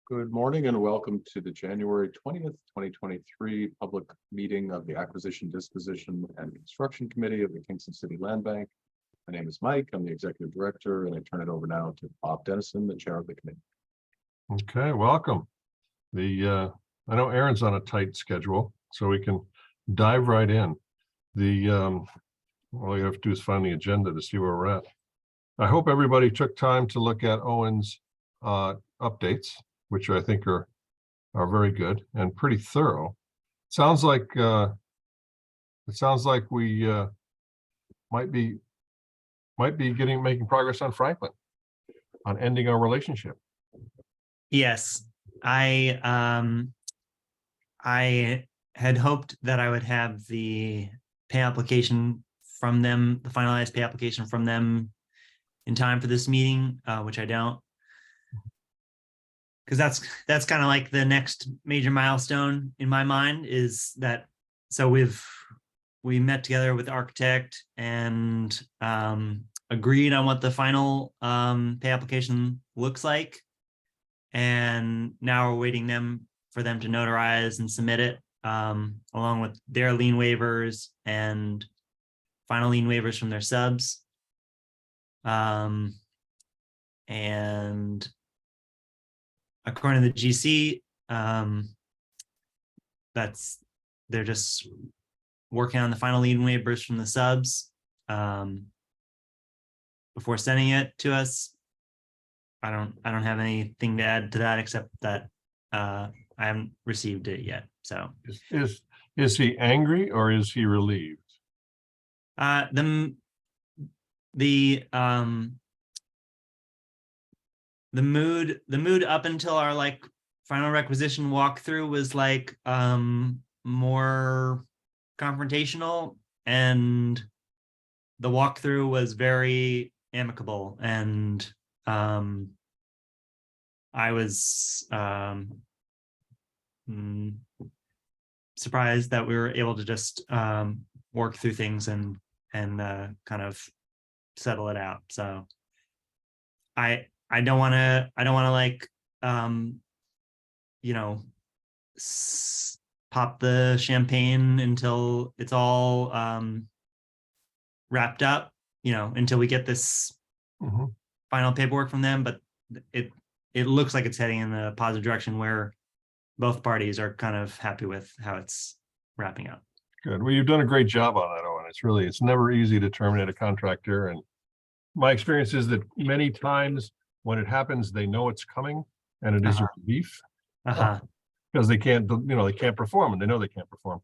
Good morning and welcome to the January 20th, 2023 public meeting of the Acquisition, Disposition and Construction Committee of the Kingston City Land Bank. My name is Mike. I'm the Executive Director, and I turn it over now to Bob Dennison, the Chair of the committee. Okay, welcome. I know Aaron's on a tight schedule, so we can dive right in. All you have to do is find the agenda to see where we're at. I hope everybody took time to look at Owen's updates, which I think are very good and pretty thorough. Sounds like we might be making progress on Franklin, on ending our relationship. Yes, I had hoped that I would have the pay application from them, the finalized pay application from them in time for this meeting, which I don't. Because that's kind of like the next major milestone in my mind is that. So we met together with the architect and agreed on what the final pay application looks like, and now we're waiting for them to notarize and submit it along with their lien waivers and final lien waivers from their subs. And according to the GC, they're just working on the final lien waivers from the subs before sending it to us. I don't have anything to add to that except that I haven't received it yet. So is he angry or is he relieved? The mood up until our final requisition walkthrough was more confrontational, and the walkthrough was very amicable, and I was surprised that we were able to just work through things and kind of settle it out. So I don't want to pop the champagne until it's all wrapped up, until we get this final paperwork from them. But it looks like it's heading in a positive direction where both parties are kind of happy with how it's wrapping up. Good. Well, you've done a great job on that, Owen. It's never easy to terminate a contractor. And my experience is that many times when it happens, they know it's coming, and it is a relief because they can't perform, and they know they can't perform.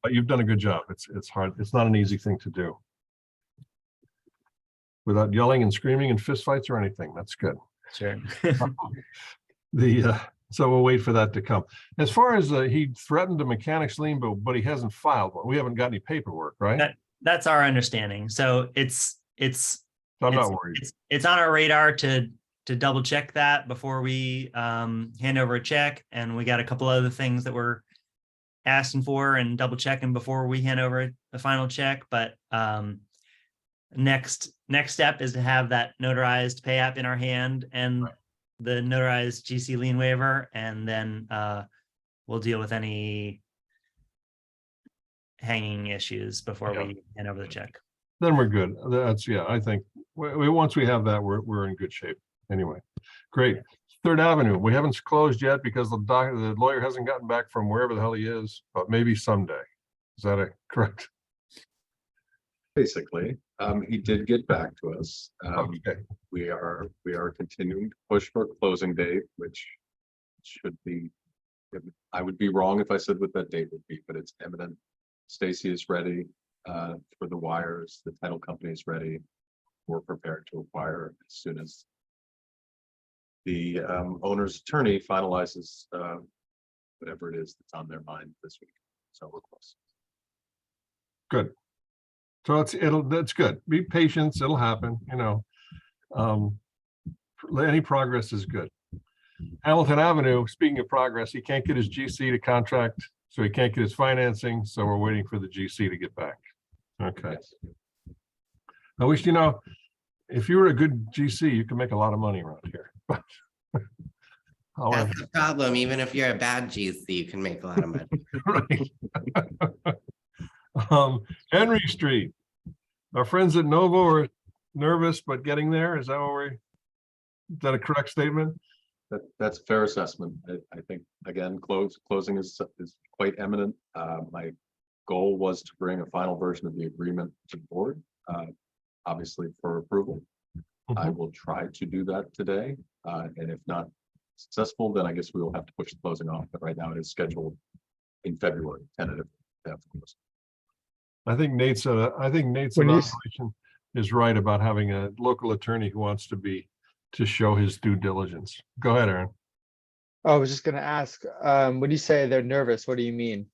But you've done a good job. It's hard. It's not an easy thing to do without yelling and screaming and fistfights or anything. That's good. Sure. So we'll wait for that to come. As far as he threatened a mechanics lien, but he hasn't filed one. We haven't got any paperwork, right? That's our understanding. So so I'm not worried. It's on our radar to double check that before we hand over a check, and we got a couple other things that we're asking for and double checking before we hand over the final check. But next step is to have that notarized pay app in our hand and the notarized GC lien waiver, and then we'll deal with any hanging issues before we hand over the check. Then we're good. I think once we have that, we're in good shape. Anyway, great. Third Avenue, we haven't closed yet because the lawyer hasn't gotten back from wherever the hell he is, but maybe someday. Is that correct? Basically, he did get back to us. Okay. We are continuing to push for a closing date, which should be. I would be wrong if I said what that date would be, but it's imminent. Stacy is ready for the wires. The title company is ready. We're prepared to acquire as soon as the owner's attorney finalizes whatever it is that's on their mind this week. So we're close. Good. So that's good. Be patient. It'll happen. Any progress is good. Hamilton Avenue, speaking of progress, he can't get his GC to contract, so he can't get his financing. So we're waiting for the GC to get back. Okay. Yes. I wish, if you were a good GC, you could make a lot of money around here. However, That's the problem. Even if you're a bad GC, you can make a lot of money. right. Henry Street. Our friends at Novo are nervous, but getting there. Is that a correct statement? That's a fair assessment. I think, again, closing is quite imminent. My goal was to bring a final version of the agreement to the board, obviously for approval. I will try to do that today, and if not successful, then I guess we will have to push the closing off. But right now it is scheduled in February, tentative. I think Nate's When you s- evaluation is right about having a local attorney who wants to show his due diligence. Go ahead, Aaron. Oh, I was just gonna ask, when you say they're nervous, what do you mean?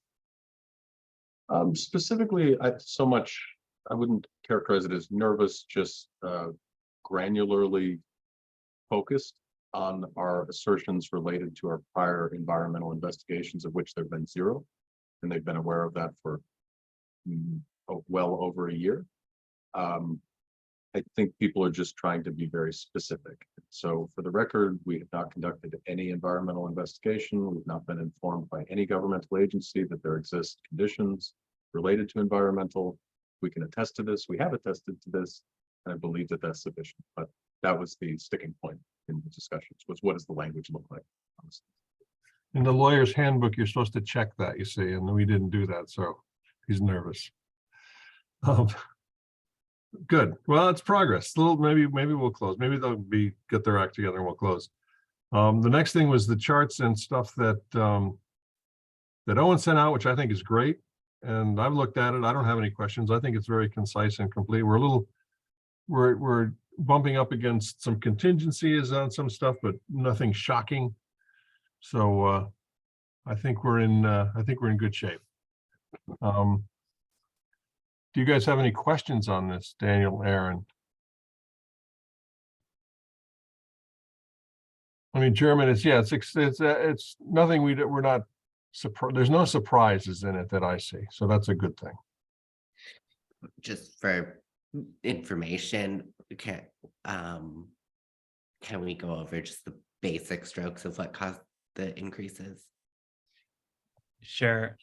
Specifically, I wouldn't characterize it as nervous, just granularly focused on our assertions related to our prior environmental investigations, of which there have been 0, and they've been aware of that for well over a year. I think people are just trying to be very specific. So for the record, we have not conducted any environmental investigation. We've not been informed by any governmental agency that there exist conditions related to environmental. We can attest to this. We have attested to this. And I believe that that's sufficient. But that was the sticking point in the discussions, was what does the language look like? Honestly. In the lawyer's handbook, you're supposed to check that, you see, and we didn't do that, so he's nervous. Good. Well, it's progress. Maybe we'll close. Maybe they'll get their act together and we'll close. The next thing was the charts and stuff that Owen sent out, which I think is great. And I've looked at it. I don't have any questions. I think it's very concise and complete. We're bumping up against some contingencies on some stuff, but nothing shocking. So I think we're in good shape. Do you guys have any questions on this, Daniel, Aaron? I mean, German is, yeah, it's nothing we're not surprised. There's no surprises in it that I see. So that's a good thing. Just for information, can we go over just the basic strokes of what caused the increases? Sure.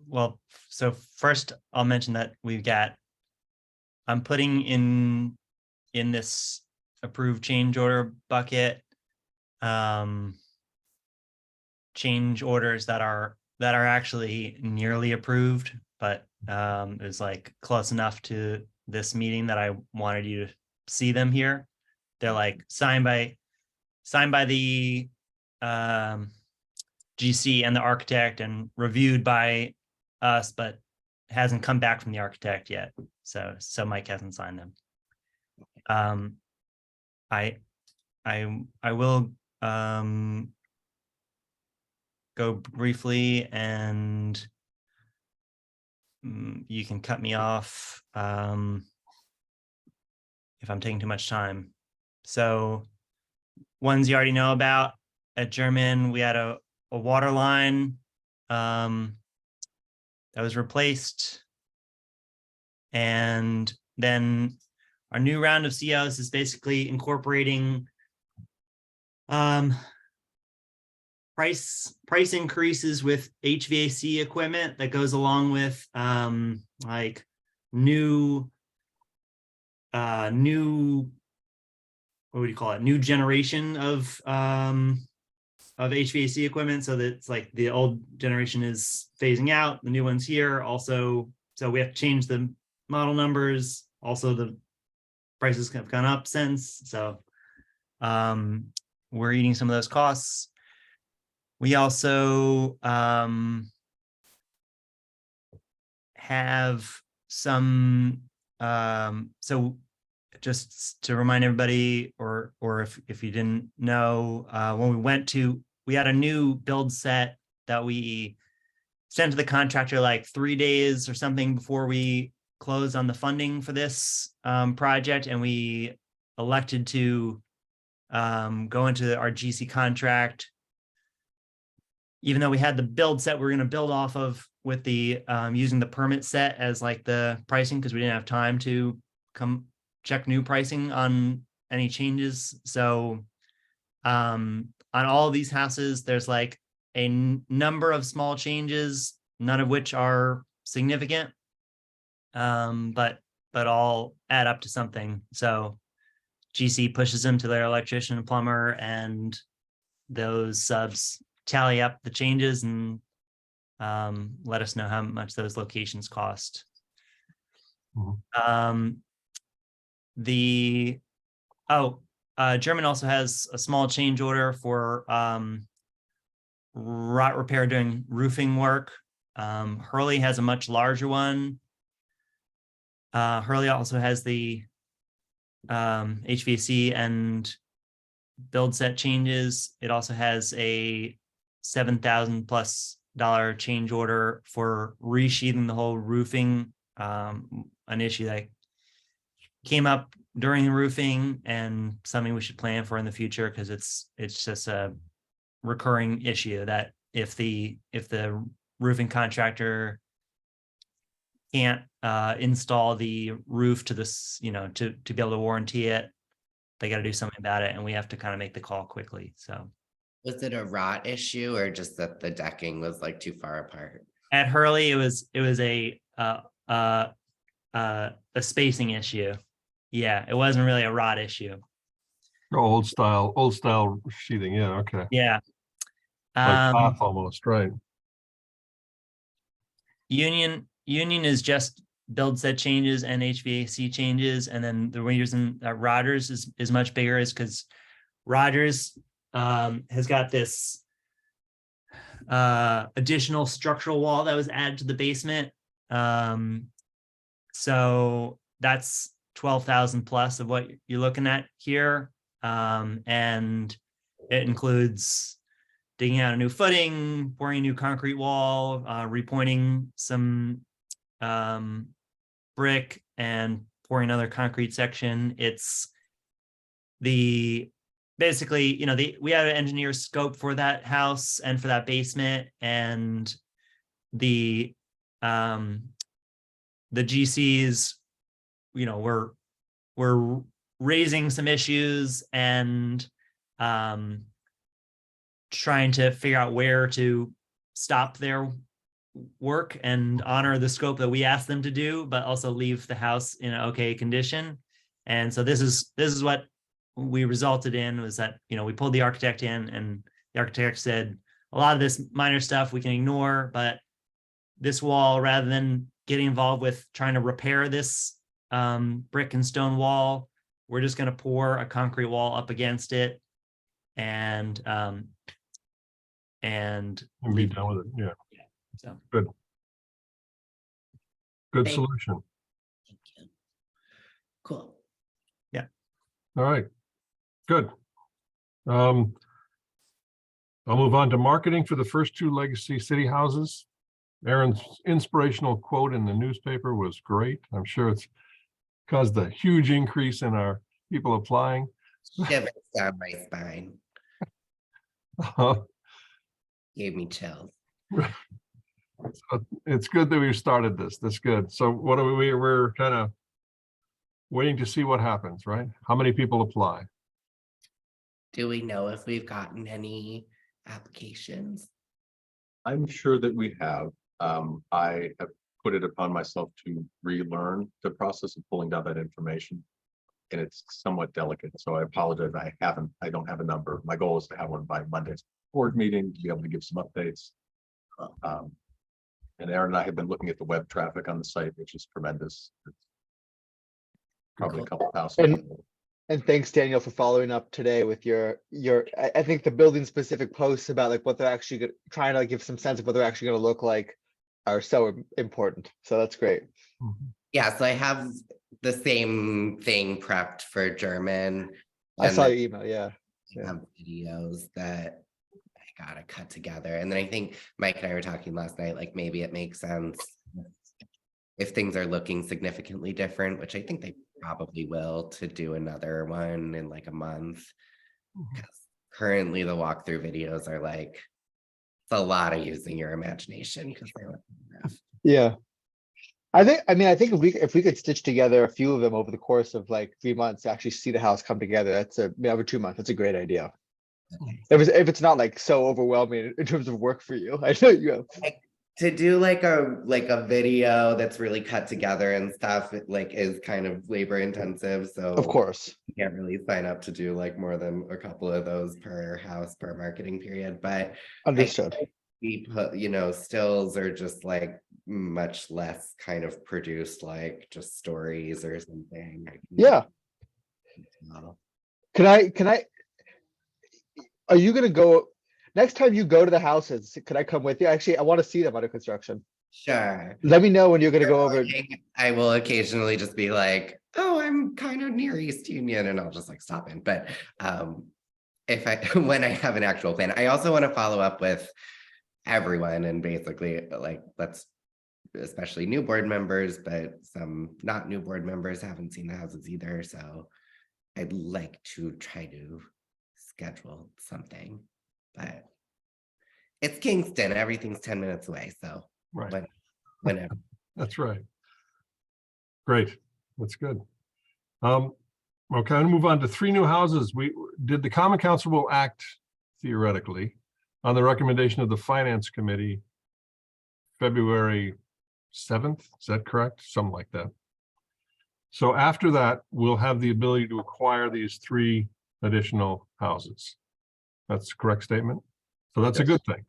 Well, so first I'll mention that I'm putting in this approved change order bucket, change orders that are actually nearly approved, but it's like close enough to this meeting that I wanted you to see them here. They're like signed by the GC and the architect and reviewed by us, but hasn't come back from the architect yet. So Mike hasn't signed them. I will go briefly, and you can cut me off if I'm taking too much time. So ones you already know about. At German, we had a water line that was replaced. And then our new round of COs is basically incorporating price increases with HVAC equipment that goes along with like new what would you call it? New generation of HVAC equipment, so that it's like the old generation is phasing out, the new one's here. Also, so we have to change the model numbers. Also, the prices have gone up since. So we're eating some of those costs. We also have some so just to remind everybody, or if you didn't know, when we had a new build set that we sent to the contractor like 3 days or something before we closed on the funding for this project, and we elected to go into our GC contract, even though we had the build set we were going to build off of with the using the permit set as like the pricing, because we didn't have time to come check new pricing on any changes. So On all of these houses, there's like a number of small changes, none of which are significant. But all add up to something. So GC pushes them to their electrician and plumber, and those subs tally up the changes and let us know how much those locations cost. Mhm. German also has a small change order for rot repair doing roofing work. Hurley has a much larger one. Hurley also has the HVAC and build set changes. It also has a $7,000+ change order for resheathing the whole roofing, an issue that came up during the roofing and something we should plan for in the future, because it's just a recurring issue that if the roofing contractor can't install the roof to this, to be able to warranty it, they got to do something about it, and we have to kind of make the call quickly. So Was it a rot issue or just that the decking was like too far apart? at Hurley, it was a spacing issue. Yeah, it wasn't really a rot issue. Old style sheathing. Yeah. Okay. Yeah. Like cloth almost, right? Union is just build set changes and HVAC changes, and then the reason that Rogers is much bigger is because Rogers has got this additional structural wall that was added to the basement. So that's 12,000 plus of what you're looking at here, and it includes digging out a new footing, pouring a new concrete wall, repointing some brick, and pouring another concrete section. It's basically, we had an engineer scope for that house and for that basement, and the GCs, were raising some issues and trying to figure out where to stop their work and honor the scope that we asked them to do, but also leave the house in an okay condition. And so this is what we resulted in, was that, we pulled the architect in, and the architect said, a lot of this minor stuff we can ignore, but this wall, rather than getting involved with trying to repair this brick and stone wall, we're just going to pour a concrete wall up against it and Be done with it. Yeah. So Good Thank- solution. Thank you. Cool. All right. Good. I'll move on to marketing for the first two legacy city houses. Aaron's inspirational quote in the newspaper was great. I'm sure it's caused a huge increase in our people applying. Shivers down my spine. Gave me chills. So it's good that we've started this. That's good. So what are we're kind of waiting to see what happens, right? How many people apply? Do we know if we've gotten any applications? I'm sure that we have. I have put it upon myself to relearn the process of pulling down that information. And it's somewhat delicate, so I apologize. I don't have a number. My goal is to have one by Monday's board meeting to be able to give some updates. And Aaron and I have been looking at the web traffic on the site, which is tremendous. It's probably a couple thousand. And thanks, Daniel, for following up today with your, I think the building specific posts about like what they're actually trying to give some sense of what they're actually going to look like are so important. So that's great. Yeah, so I have the same thing prepped for German. I and saw then your email. Yeah. I have videos that I gotta cut together. And then I think Mike and I were talking last night, like maybe it makes sense if things are looking significantly different, which I think they probably will, to do another one in like a month. Because currently the walkthrough videos are like, it's a lot of using your imagination because they look rough. Yeah. I think if we could stitch together a few of them over the course of like 3 months to actually see the house come together, over 2 months, that's a great idea. if it's not like so overwhelming in terms of work for you. I know you have. To do like a video that's really cut together and stuff, it like is kind of labor intensive. So Of course. you can't really sign up to do like more than a couple of those per house per marketing period. But Understood. we put, you know, stills are just like much less kind of produced, like just stories or something. Yeah. Uh, Can I, are you gonna go, next time you go to the houses, could I come with you? Actually, I want to see them under construction. Sure. Let me know when you're gonna go over. I will occasionally just be like, oh, I'm kind of near East Union, and I'll just like stop in. But if I when I have an actual plan, I also want to follow up with everyone and basically like especially new board members, but some not new board members haven't seen the houses either. So I'd like to try to schedule something, but it's Kingston, everything's 10 minutes away. So Right. whenever. That's right. Great. That's good. Okay, I'm gonna move on to 3 new houses. The Common Council will act theoretically on the recommendation of the Finance Committee February 7th. Is that correct? Something like that. So after that, we'll have the ability to acquire these 3 additional houses. That's a correct statement. So that's a Yes. good thing.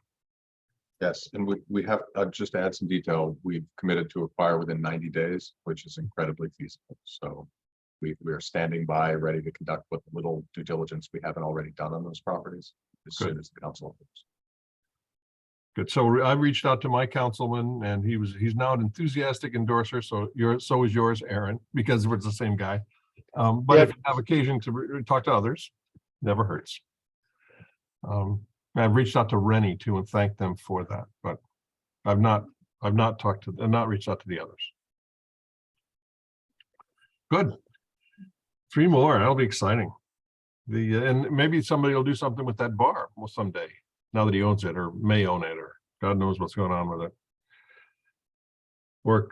Yes, and we have, just to add some detail, we've committed to acquire within 90 days, which is incredibly feasible. So we are standing by, ready to conduct what little due diligence we haven't already done on those properties as Good. soon as the council opens. Good. So I reached out to my councilman and he's now an enthusiastic endorser. So so is yours, Aaron, because it's the same guy. But if you have occasion to talk to others, never hurts. I've reached out to Rennie too and thanked them for that, but I've not reached out to the others. Good. 3 more. That'll be exciting. And maybe somebody will do something with that bar someday, now that he owns it or may own it, or God knows what's going on with it. Or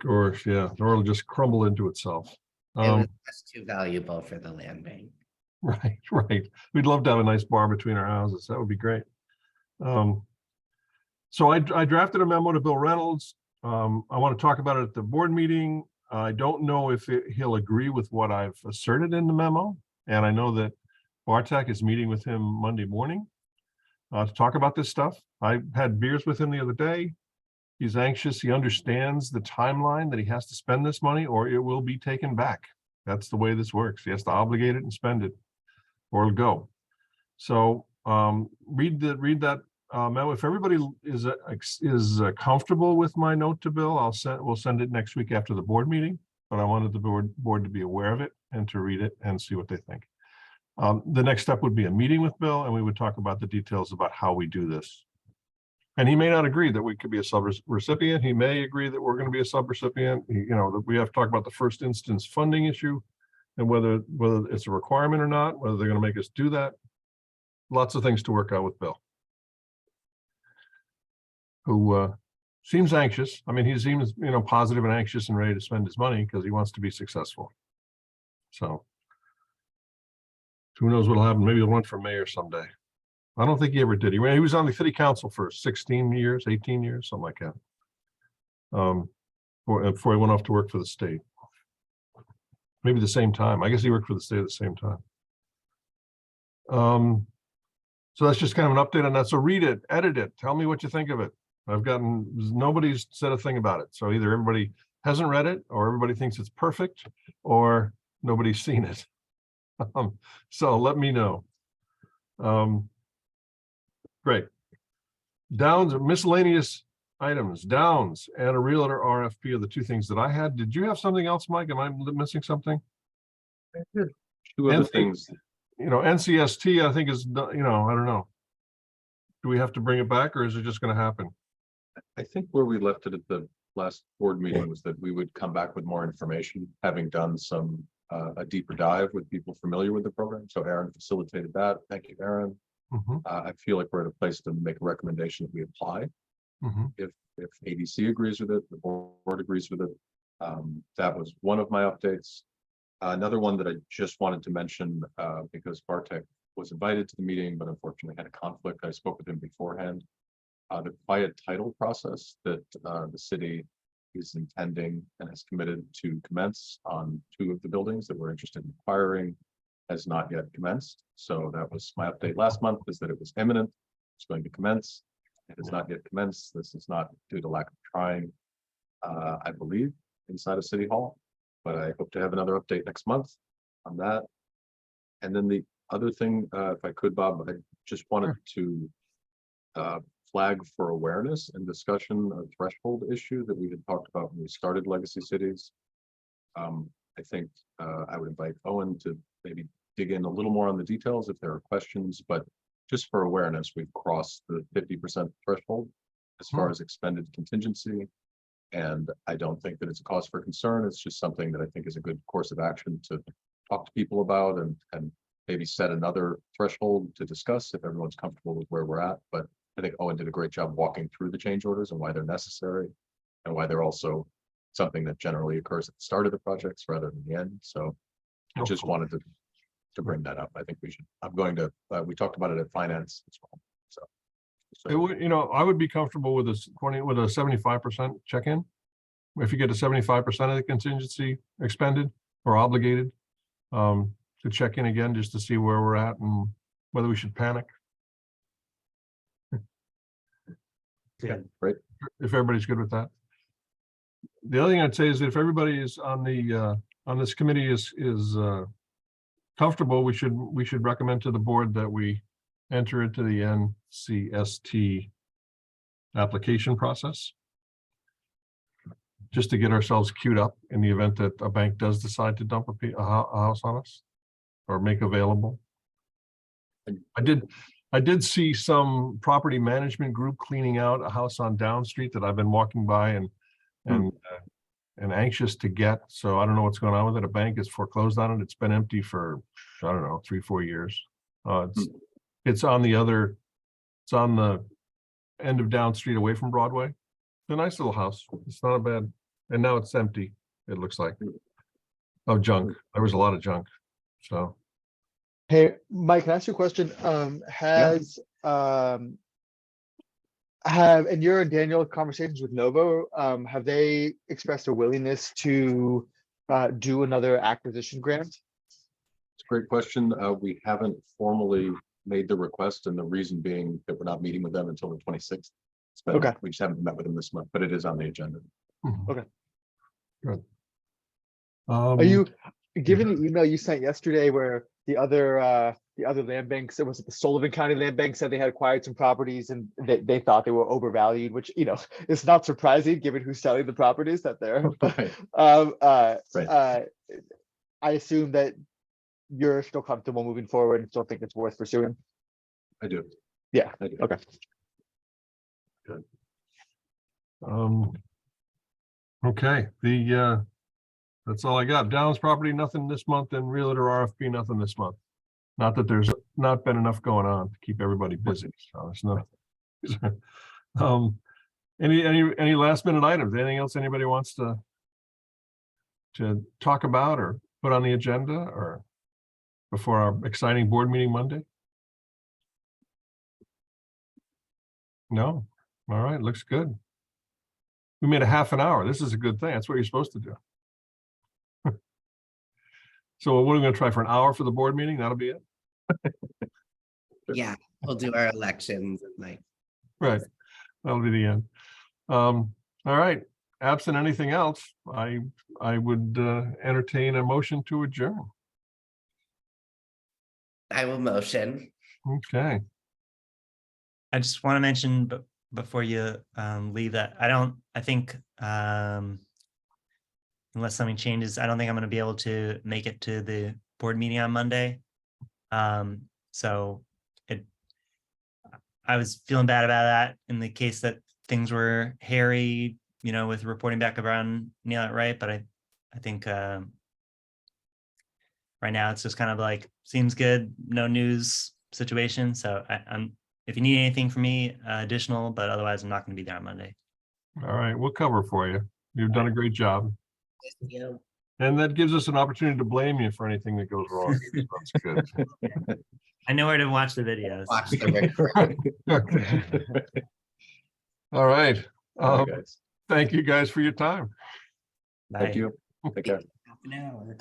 it'll just crumble into itself. It was just too valuable for the land bank. Right. We'd love to have a nice bar between our houses. That would be great. So I drafted a memo to Bill Reynolds. I want to talk about it at the board meeting. I don't know if he'll agree with what I've asserted in the memo. And I know that Bartek is meeting with him Monday morning to talk about this stuff. I had beers with him the other day. He's anxious. He understands the timeline that he has to spend this money or it will be taken back. That's the way this works. He has to obligate it and spend it or it'll go. So read that memo. If everybody is comfortable with my note to Bill, we'll send it next week after the board meeting. But I wanted the board to be aware of it and to read it and see what they think. The next step would be a meeting with Bill, and we would talk about the details about how we do this. And he may not agree that we could be a sub-recipient. He may agree that we're going to be a sub-recipient. That we have to talk about the first instance funding issue and whether it's a requirement or not, whether they're going to make us do that. Lots of things to work out with Bill, who seems anxious. I mean, he seems, positive and anxious and ready to spend his money because he wants to be successful. So who knows what'll happen? Maybe he'll run for mayor someday. I don't think he ever did. He was on the city council for 16 years, 18 years, something like that. Before he went off to work for the state. Maybe the same time. I guess he worked for the state at the same time. So that's just kind of an update on that. So read it, edit it, tell me what you think of it. Nobody's said a thing about it. So either everybody hasn't read it or everybody thinks it's perfect or nobody's seen it. So let me know. Great. Downs, miscellaneous items, Downs and a realtor RFP are the 2 things that I had. Did you have something else, Mike? Am I missing something? 2 other things. NCST, I think is, I don't know. Do we have to bring it back or is it just going to happen? I think where we left it at the last board meeting was that we would come back with more information, having done a deeper dive with people familiar with the program. So Aaron facilitated that. Thank you, Aaron. I feel like we're at a place to make a recommendation that we apply. If ADC agrees with it, the board agrees with it. That was one of my updates. Another one that I just wanted to mention because Bartek was invited to the meeting, but unfortunately had a conflict. I spoke with him beforehand. The quiet title process that the city is intending and has committed to commence on 2 of the buildings that we're interested in acquiring has not yet commenced. So that was my update last month, is that it was imminent. It's going to commence. It has not yet commenced. This is not due to lack of trying, I believe, inside of City Hall. But I hope to have another update next month on that. And then the other thing, if I could, Bob, I just wanted to flag for awareness and discussion a threshold issue that we had talked about when we started Legacy Cities. I think I would invite Owen to maybe dig in a little more on the details if there are questions, but just for awareness, we've crossed the 50% threshold as far as expended contingency. And I don't think that it's a cause for concern. It's just something that I think is a good course of action to talk to people about and maybe set another threshold to discuss if everyone's comfortable with where we're at. But I think Owen did a great job walking through the change orders and why they're necessary and why they're also something that generally occurs at the start of the projects rather than the end. So I just wanted to bring that up. I think we should, I'm going to, we talked about it at finance as well. It would, you know, I would be comfortable with a 75% check-in. If you get to 75% of the contingency expended or obligated, to check in again, just to see where we're at and whether we should panic. Yeah, great. If everybody's good with that. The other thing I'd say is that if everybody is on the on this committee is comfortable, we should recommend to the board that we enter into the NCST application process, just to get ourselves queued up in the event that a bank does decide to dump a house on us or make available. I did see some property management group cleaning out a house on Down Street that I've been walking by and anxious to get. So I don't know what's going on with it. A bank is foreclosed on it. It's been empty for, I don't know, 3-4 years. It's on the end of Down Street away from Broadway. It's a nice little house. It's not a bad, and now it's empty, it looks like, of junk. There was a lot of junk. So Hey, Mike, can I ask you a question? Have in your and Daniel conversations with Novo, have they expressed a willingness to do another acquisition grant? It's a great question. We haven't formally made the request, and the reason being that we're not meeting with them until the 26th. Okay. We just haven't met with them this month, but it is on the agenda. Okay. Good. Are you, given the email you sent yesterday where the other land banks, it was the Sullivan County Land Bank, said they had acquired some properties and they thought they were overvalued, which, you know, is not surprising given who's selling the properties that they're. Right. I assume that you're still comfortable moving forward and still think it's worth pursuing. I do. Yeah. I do. Okay. Good. Okay, that's all I got. Downs property, nothing this month, and realtor RFP, nothing this month. Not that there's not been enough going on to keep everybody busy. So it's not. Any last minute items? Anything else anybody wants to talk about or put on the agenda or before our exciting board meeting Monday? No. All right, looks good. We made a half an hour. This is a good thing. That's what you're supposed to do. So what are we going to try for an hour for the board meeting? That'll be it. Yeah, we'll do our elections and like. Right. That'll be the end. All right. Absent anything else, I would entertain a motion to adjourn. I will motion. Okay. I just want to mention, but before you leave, that I think unless something changes, I don't think I'm going to be able to make it to the board meeting on Monday. So I was feeling bad about that in the case that things were hairy, you know, with reporting back around Neil right. But I think right now it's just kind of like, seems good, no news situation. So I'm, if you need anything from me additional, but otherwise I'm not going to be there on Monday. All right. We'll cover for you. You've done a great job. Yeah. And that gives us an opportunity to blame you for anything that goes wrong. That's good. I know where to watch the videos. Watch the recording. All right. All right, guys. Thank you guys for your time. Thank Bye. you. Take care. Half an hour.